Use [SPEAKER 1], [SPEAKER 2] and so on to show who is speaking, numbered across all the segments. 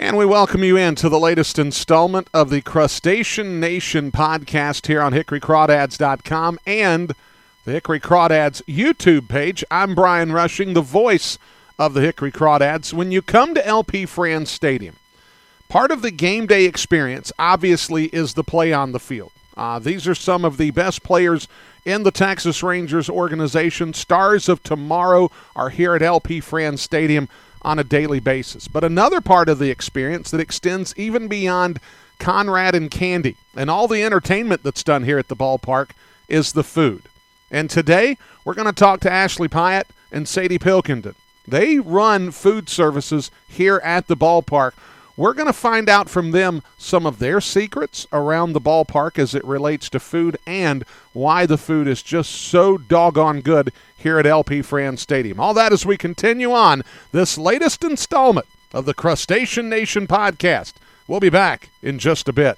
[SPEAKER 1] And we welcome you into the latest installment of the Crustacean Nation podcast here on HickoryCrawdads.com and the Hickory Crawdads YouTube page. I'm Brian Rushing, the voice of the Hickory Crawdads. When you come to LP Franz Stadium, part of the game day experience, obviously, is the play on the field. These are some of the best players in the Texas Rangers organization. Stars of tomorrow are here at LP Franz Stadium on a daily basis. But another part of the experience that extends even beyond Conrad and Candy and all the entertainment that's done here at the ballpark is the food. And today, we're going to talk to Ashley Pyatte and Sadie Pilkenton. They run food services here at the ballpark. We're going to find out from them some of their secrets around the ballpark as it relates to food and why the food is just so doggone good here at LP Franz Stadium. All that as we continue on this latest installment of the Crustacean Nation podcast. We'll be back in just a bit.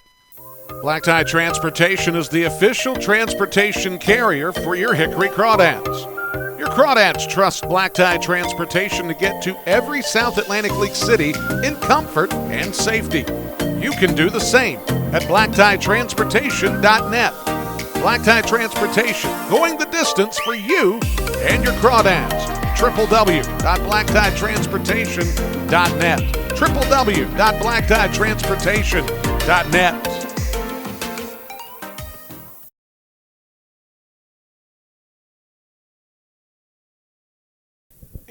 [SPEAKER 1] Black Tie Transportation is the official transportation carrier for your Hickory Crawdads. Your Crawdads trust Black Tie Transportation to get to every South Atlantic League city in comfort and safety. You can do the same at blacktieTransportation.net. Black Tie Transportation, going the distance for you and your Crawdads. www.blacktieTransportation.net. www.blacktieTransportation.net.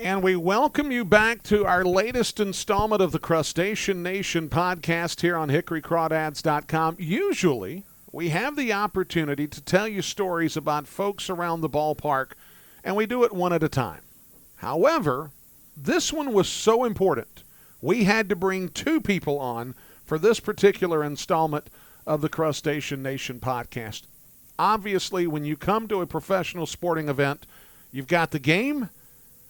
[SPEAKER 1] And we welcome you back to our latest installment of the Crustacean Nation podcast here on HickoryCrawdads.com. Usually, we have the opportunity to tell you stories about folks around the ballpark, and we do it one at a time. However, this one was so important, we had to bring two people on for this particular installment of the Crustacean Nation podcast. Obviously, when you come to a professional sporting event, you've got the game,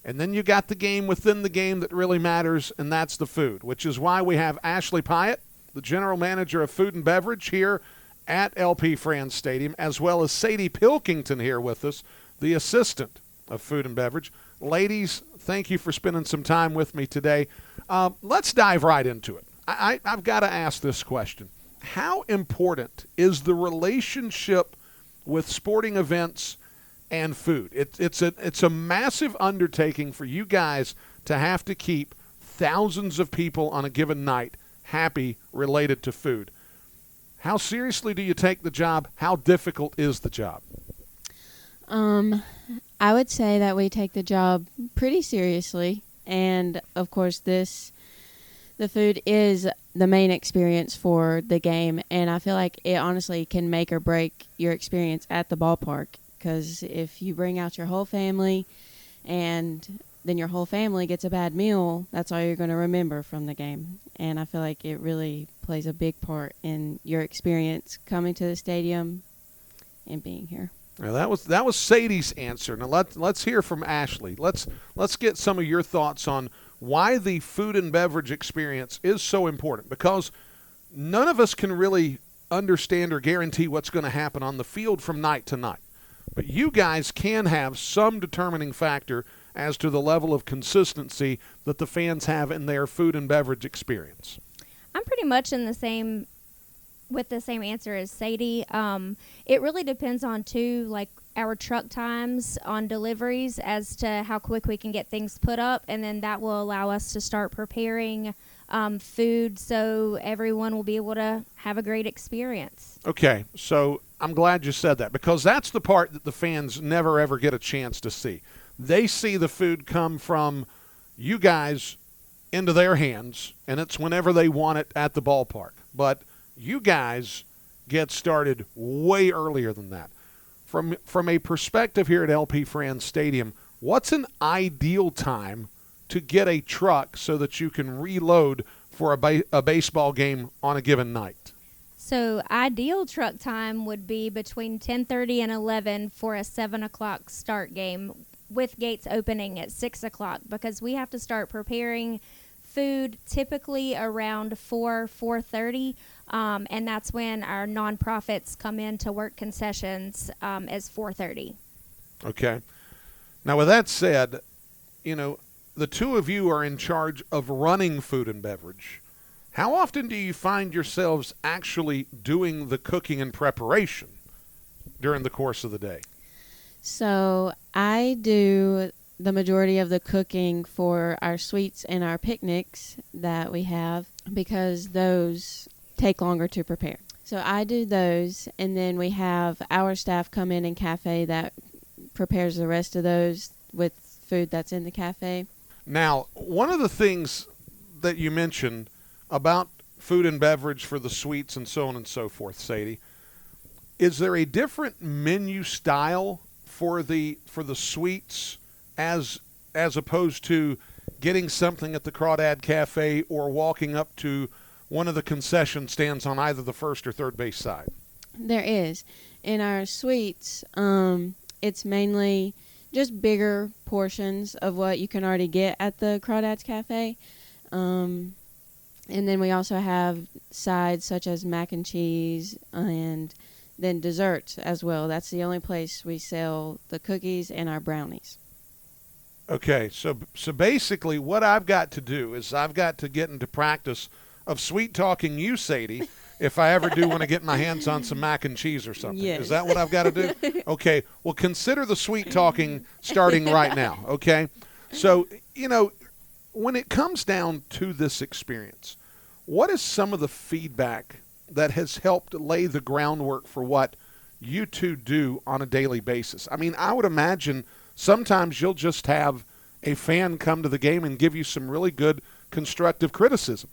[SPEAKER 1] and then you got the game within the game that really matters, and that's the food, which is why we have Ashley Pyatte, the general manager of Food and Beverage here at LP Franz Stadium, as well as Sadie Pilkenton here with us, the assistant of Food and Beverage. Ladies, thank you for spending some time with me today. Let's dive right into it. I've got to ask this question. How important is the relationship with sporting events and food? It's a massive undertaking for you guys to have to keep thousands of people on a given night happy related to food. How seriously do you take the job? How difficult is the job?
[SPEAKER 2] I would say that we take the job pretty seriously, and of course the food is the main experience for the game, and I feel like it honestly can make or break your experience at the ballpark. Because if you bring out your whole family and then your whole family gets a bad meal, that's all you're going to remember from the game. And I feel like it really plays a big part in your experience coming to the stadium and being here.
[SPEAKER 1] Now that was Sadie's answer. Now let's hear from Ashley. Let's get some of your thoughts on why the food and beverage experience is so important. Because none of us can really understand or guarantee what's going to happen on the field from night to night. But you guys can have some determining factor as to the level of consistency that the fans have in their food and beverage experience.
[SPEAKER 3] I'm pretty much with the same answer as Sadie. It really depends on, like our truck times on deliveries as to how quick we can get things put up, and then that will allow us to start preparing food so everyone will be able to have a great experience.
[SPEAKER 1] Okay, so I'm glad you said that, because that's the part that the fans never ever get a chance to see. They see the food come from you guys into their hands, and it's whenever they want it at the ballpark. But you guys get started way earlier than that. From a perspective here at LP Franz Stadium, what's an ideal time to get a truck so that you can reload for a baseball game on a given night?
[SPEAKER 3] So ideal truck time would be between 10:30 and 11 for a 7 o'clock start game, with gates opening at 6 o'clock, because we have to start preparing food typically around 4:30, and that's when our nonprofits come in to work concessions as 4:30.
[SPEAKER 1] Okay. Now, with that said, the two of you are in charge of running food and beverage. How often do you find yourselves actually doing the cooking and preparation during the course of the day?
[SPEAKER 2] So I do the majority of the cooking for our sweets and our picnics that we have because those take longer to prepare. So I do those, and then we have our staff come in cafe that prepares the rest of those with food that's in the cafe.
[SPEAKER 1] Now, one of the things that you mentioned about food and beverage for the sweets and so on and so forth, Sadie, is there a different menu style for the sweets as opposed to getting something at the Crawdad Cafe or walking up to one of the concession stands on either the first or third base side?
[SPEAKER 2] There is. In our sweets, it's mainly just bigger portions of what you can already get at the Crawdads Cafe. And then we also have sides such as mac and cheese and then desserts as well. That's the only place we sell the cookies and our brownies.
[SPEAKER 1] Okay, so basically what I've got to do is I've got to get into practice of sweet talking you, Sadie, if I ever do want to get my hands on some mac and cheese or something.
[SPEAKER 2] Yes.
[SPEAKER 1] Is that what I've got to do? Okay, well, consider the sweet talking starting right now, okay? So, when it comes down to this experience, what is some of the feedback that has helped lay the groundwork for what you two do on a daily basis? I mean, I would imagine sometimes you'll just have a fan come to the game and give you some really good constructive criticism.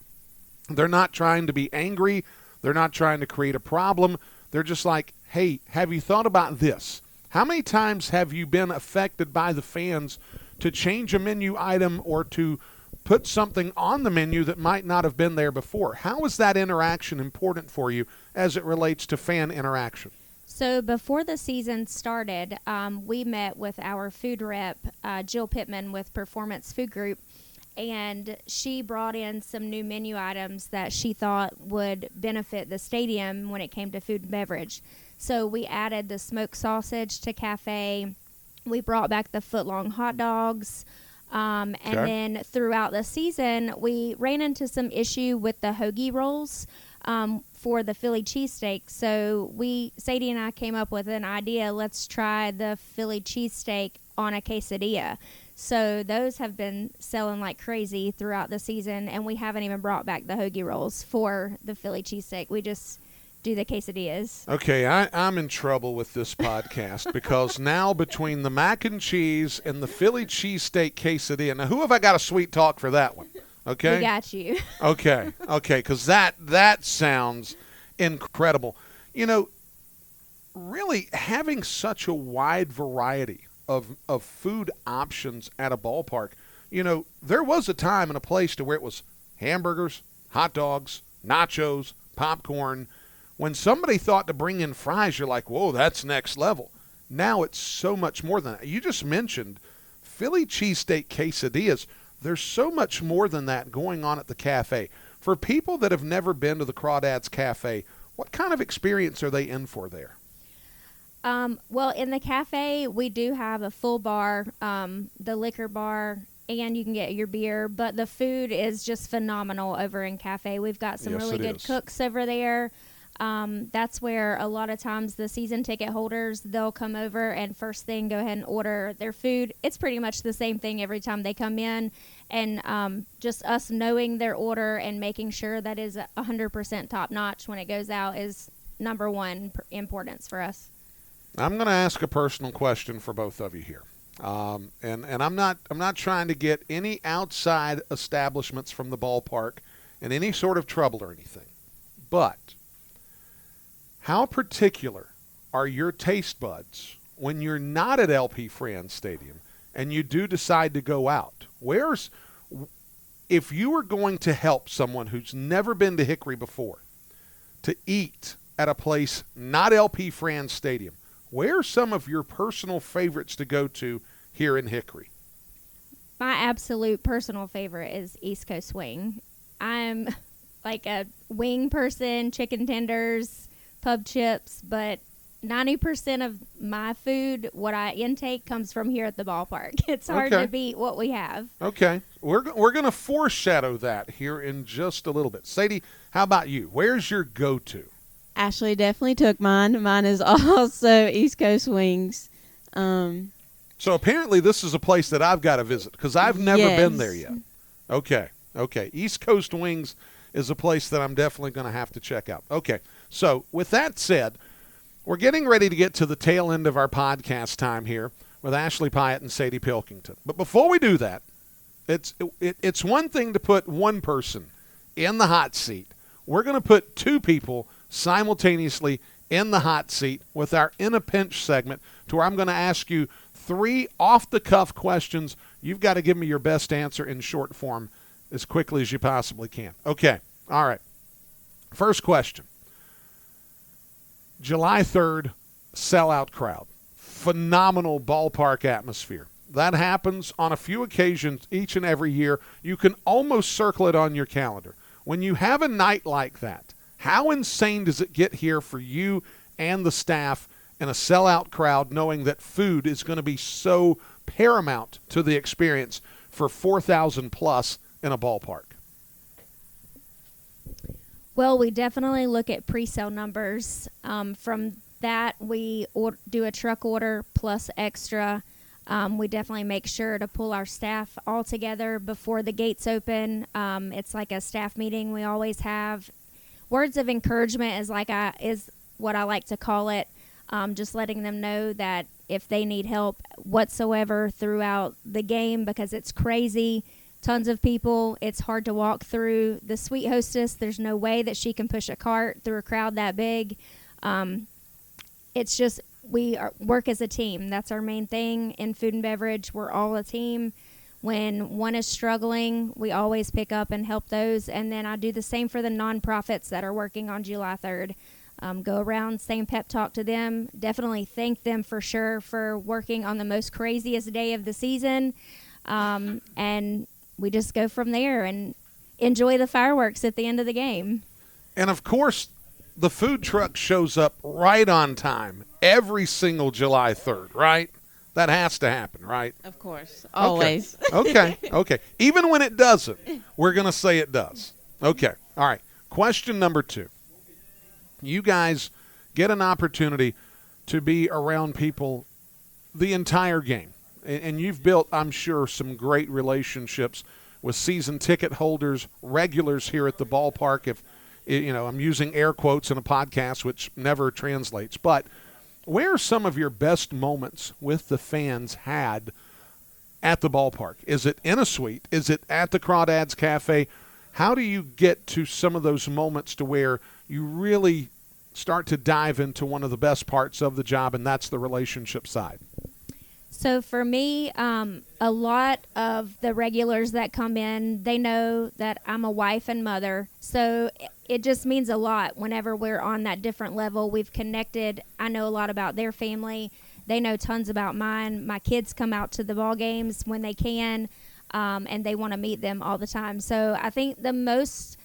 [SPEAKER 1] They're not trying to be angry. They're not trying to create a problem. They're just like, hey, have you thought about this? How many times have you been affected by the fans to change a menu item or to put something on the menu that might not have been there before? How is that interaction important for you as it relates to fan interaction?
[SPEAKER 3] So before the season started, we met with our food rep, Jill Pittman with Performance Food Group, and she brought in some new menu items that she thought would benefit the stadium when it came to food and beverage. So we added the smoked sausage to cafe. We brought back the foot-long hot dogs. And then throughout the season, we ran into some issue with the hoagie rolls for the Philly cheesesteak. So Sadie and I came up with an idea. Let's try the Philly cheesesteak on a quesadilla. So those have been selling like crazy throughout the season, and we haven't even brought back the hoagie rolls for the Philly cheesesteak. We just do the quesadillas.
[SPEAKER 1] Okay, I'm in trouble with this podcast because now between the mac and cheese and the Philly cheesesteak quesadilla, now who have I got a sweet talk for that one? Okay,
[SPEAKER 3] We got you.
[SPEAKER 1] Okay, because that sounds incredible. Really having such a wide variety of food options at a ballpark. There was a time and a place to where it was hamburgers, hot dogs, nachos, popcorn. When somebody thought to bring in fries, you're like, whoa, that's next level. Now it's so much more than that. You just mentioned Philly cheesesteak quesadillas. There's so much more than that going on at the cafe. For people that have never been to the Crawdads Cafe, what kind of experience are they in for there?
[SPEAKER 3] Well, in the cafe, we do have a full bar, the liquor bar, and you can get your beer. But the food is just phenomenal over in cafe. We've got some really good cooks over there. That's where a lot of times the season ticket holders, they'll come over and first thing go ahead and order their food. It's pretty much the same thing every time they come in. And just us knowing their order and making sure that is 100% top notch when it goes out is number one importance for us.
[SPEAKER 1] I'm going to ask a personal question for both of you here. And I'm not trying to get any outside establishments from the ballpark in any sort of trouble or anything. But how particular are your taste buds when you're not at LP Franz Stadium and you do decide to go out? If you were going to help someone who's never been to Hickory before to eat at a place not LP Franz Stadium, where are some of your personal favorites to go to here in Hickory?
[SPEAKER 3] My absolute personal favorite is East Coast Wing. I'm like a wing person, chicken tenders, pub chips, but 90% of my food, what I intake, comes from here at the ballpark. It's hard to beat what we have.
[SPEAKER 1] Okay. We're going to foreshadow that here in just a little bit. Sadie, how about you? Where's your go-to?
[SPEAKER 2] Ashley definitely took mine. Mine is also East Coast Wings.
[SPEAKER 1] So apparently this is a place that I've got to visit because I've never been there yet. Okay. East Coast Wings is a place that I'm definitely going to have to check out. Okay, so with that said, we're getting ready to get to the tail end of our podcast time here with Ashley Pyatte and Sadie Pilkenton. But before we do that, it's one thing to put one person in the hot seat. We're going to put two people simultaneously in the hot seat with our In a Pinch segment to where I'm going to ask you 3 off-the-cuff questions. You've got to give me your best answer in short form as quickly as you possibly can. Okay, all right. First question. July 3rd, sellout crowd. Phenomenal ballpark atmosphere. That happens on a few occasions each and every year. You can almost circle it on your calendar. When you have a night like that, how insane does it get here for you and the staff in a sellout crowd knowing that food is going to be so paramount to the experience for 4,000 plus in a ballpark?
[SPEAKER 3] Well, we definitely look at pre-sale numbers. From that, we do a truck order plus extra. We definitely make sure to pull our staff all together before the gates open. It's like a staff meeting we always have. Words of encouragement is what I like to call it. Just letting them know that if they need help whatsoever throughout the game, because it's crazy, tons of people, it's hard to walk through. The suite hostess, there's no way that she can push a cart through a crowd that big. It's just work as a team. That's our main thing in food and beverage. We're all a team. When one is struggling, we always pick up and help those. And then I do the same for the nonprofits that are working on July 3rd. Go around, same pep talk to them. Definitely thank them for sure for working on the most craziest day of the season. And we just go from there and enjoy the fireworks at the end of the game.
[SPEAKER 1] And, of course, the food truck shows up right on time every single July 3rd, right? That has to happen, right?
[SPEAKER 2] Of course. Always.
[SPEAKER 1] Okay. Even when it doesn't, we're going to say it does. Okay. All right. Question number 2. You guys get an opportunity to be around people the entire game. And you've built, I'm sure, some great relationships with season ticket holders, regulars here at the ballpark. If I'm using air quotes in a podcast, which never translates. But where are some of your best moments with the fans had at the ballpark? Is it in a suite? Is it at the Crawdads Cafe? How do you get to some of those moments to where you really start to dive into one of the best parts of the job, and that's the relationship side?
[SPEAKER 3] So for me, a lot of the regulars that come in, they know that I'm a wife and mother. So it just means a lot whenever we're on that different level. We've connected. I know a lot about their family. They know tons about mine. My kids come out to the ball games when they can, and they want to meet them all the time. So I think the most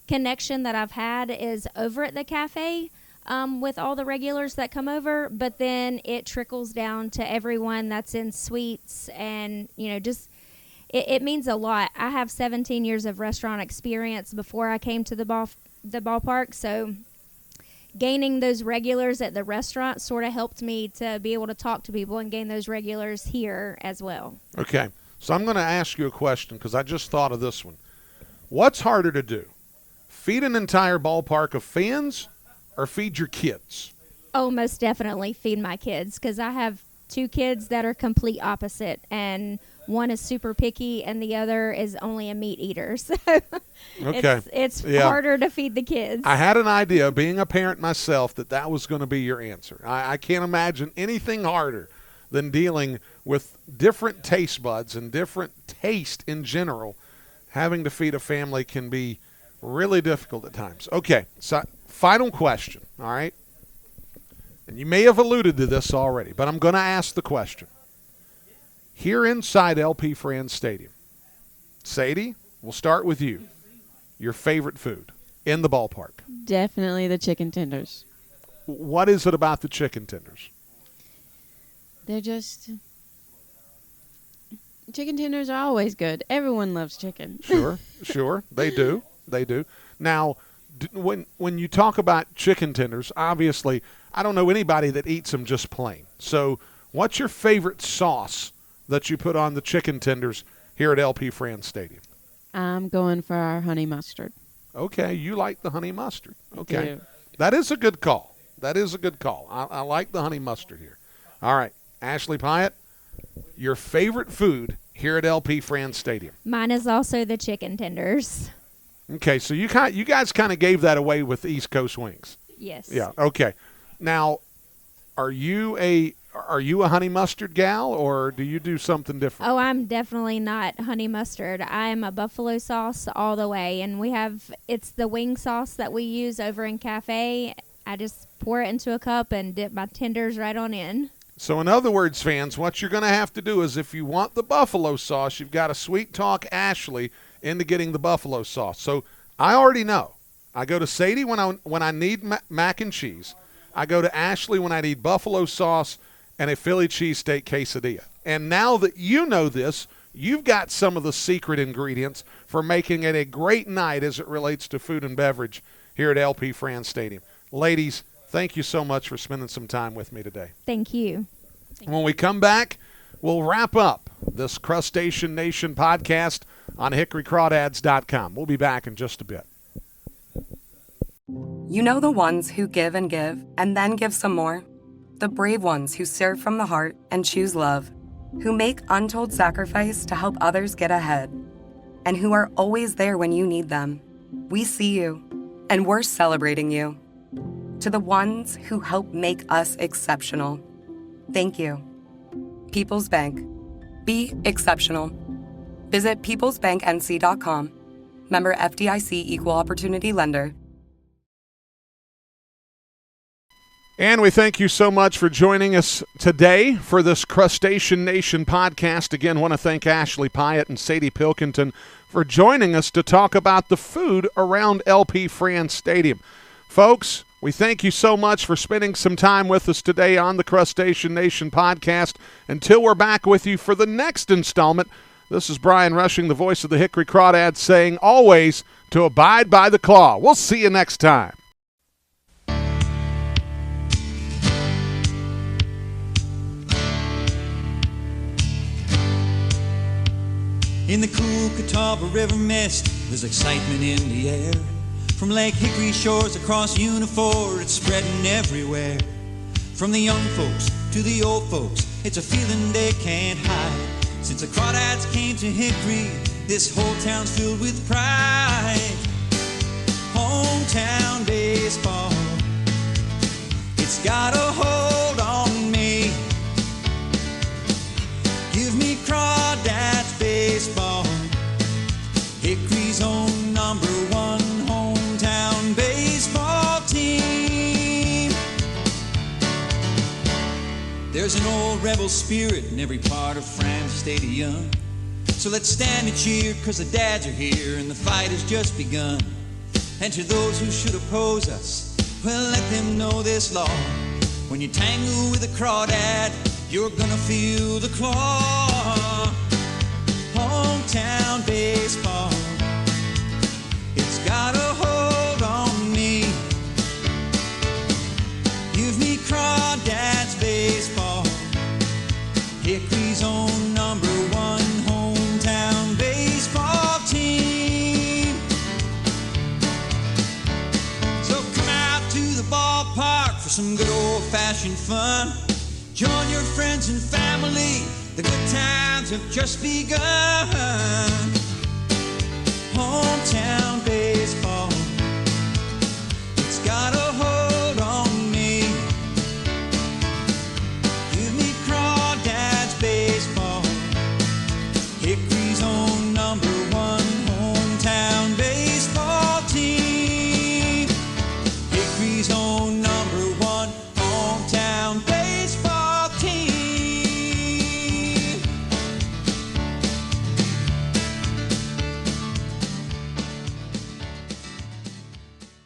[SPEAKER 3] connection that I've had is over at the cafe. With all the regulars that come over, but then it trickles down to everyone that's in suites, and just it means a lot. I have 17 years of restaurant experience before I came to the ballpark, so gaining those regulars at the restaurant sort of helped me to be able to talk to people and gain those regulars here as well.
[SPEAKER 1] Okay, so I'm going to ask you a question because I just thought of this one. What's harder to do, feed an entire ballpark of fans or feed your kids?
[SPEAKER 3] Oh, most definitely feed my kids, because I have 2 kids that are complete opposite, and one is super picky and the other is only a meat eater. So
[SPEAKER 1] okay.
[SPEAKER 3] it's harder to feed the kids.
[SPEAKER 1] I had an idea, being a parent myself, that was going to be your answer. I can't imagine anything harder than dealing with different taste buds and different taste in general. Having to feed a family can be really difficult at times. Okay, so final question, all right? And you may have alluded to this already, but I'm going to ask the question. Here inside LP Franz Stadium, Sadie, we'll start with you. Your favorite food in the ballpark?
[SPEAKER 2] Definitely the chicken tenders.
[SPEAKER 1] What is it about the chicken tenders?
[SPEAKER 2] They're just Chicken tenders are always good. Everyone loves chicken.
[SPEAKER 1] Sure. They do. Now, when you talk about chicken tenders, obviously, I don't know anybody that eats them just plain. So what's your favorite sauce that you put on the chicken tenders here at LP France Stadium?
[SPEAKER 2] I'm going for our honey mustard.
[SPEAKER 1] Okay, you like the honey mustard. Okay.
[SPEAKER 2] I do.
[SPEAKER 1] That is a good call. I like the honey mustard here. All right, Ashley Pyatte, your favorite food here at LP France Stadium?
[SPEAKER 3] Mine is also the chicken tenders.
[SPEAKER 1] Okay, so you guys kind of gave that away with East Coast wings.
[SPEAKER 3] Yes.
[SPEAKER 1] Yeah. Okay. Now, are you a honey mustard gal, or do you do something different?
[SPEAKER 3] Oh, I'm definitely not honey mustard. I am a buffalo sauce all the way, and it's the wing sauce that we use over in Cafe. I just pour it into a cup and dip my tenders right on in.
[SPEAKER 1] So in other words, fans, what you're going to have to do is if you want the buffalo sauce, you've got to sweet talk Ashley into getting the buffalo sauce. So I already know. I go to Sadie when I need mac and cheese. I go to Ashley when I need buffalo sauce and a Philly cheesesteak quesadilla. And now that you know this, you've got some of the secret ingredients for making it a great night as it relates to food and beverage here at LP France Stadium. Ladies, thank you so much for spending some time with me today.
[SPEAKER 3] Thank you.
[SPEAKER 1] When we come back, we'll wrap up this Crustacean Nation podcast on HickoryCrawdads.com. We'll be back in just a bit.
[SPEAKER 4] You know the ones who give and then give some more? The brave ones who serve from the heart and choose love, who make untold sacrifice to help others get ahead, and who are always there when you need them. We see you, and we're celebrating you. To the ones who help make us exceptional, thank you. People's Bank. Be exceptional. Visit peoplesbanknc.com. Member FDIC Equal Opportunity Lender.
[SPEAKER 1] And we thank you so much for joining us today for this Crustacean Nation podcast. Again, want to thank Ashley Pyatte and Sadie Pilkenton for joining us to talk about the food around LP France Stadium. Folks, we thank you so much for spending some time with us today on the Crustacean Nation podcast. Until we're back with you for the next installment, this is Brian Rushing, the voice of the Hickory Crawdads, saying always to abide by the claw. We'll see you next time.
[SPEAKER 5] In the cool Catawba River mist, there's excitement in the air. From Lake Hickory shores across Unifor, it's spreading everywhere. From the young folks to the old folks, it's a feeling they can't hide. Since the Crawdads came to Hickory, this whole town's filled with pride. Hometown baseball, it's got a hold on me. Give me Crawdads baseball, Hickory's own number one hometown baseball team. There's an old rebel spirit in every part of France Stadium. So let's stand and cheer, cause the dads are here and the fight has just begun. And to those who should oppose us, well, let them know this law. When you tangle with a crawdad, you're gonna feel the claw. Hometown baseball, it's got a hold on me. Give me Crawdads baseball, Hickory's own number one hometown baseball team. So come out to the ballpark for some good old-fashioned fun. Join your friends and family, the good times have just begun.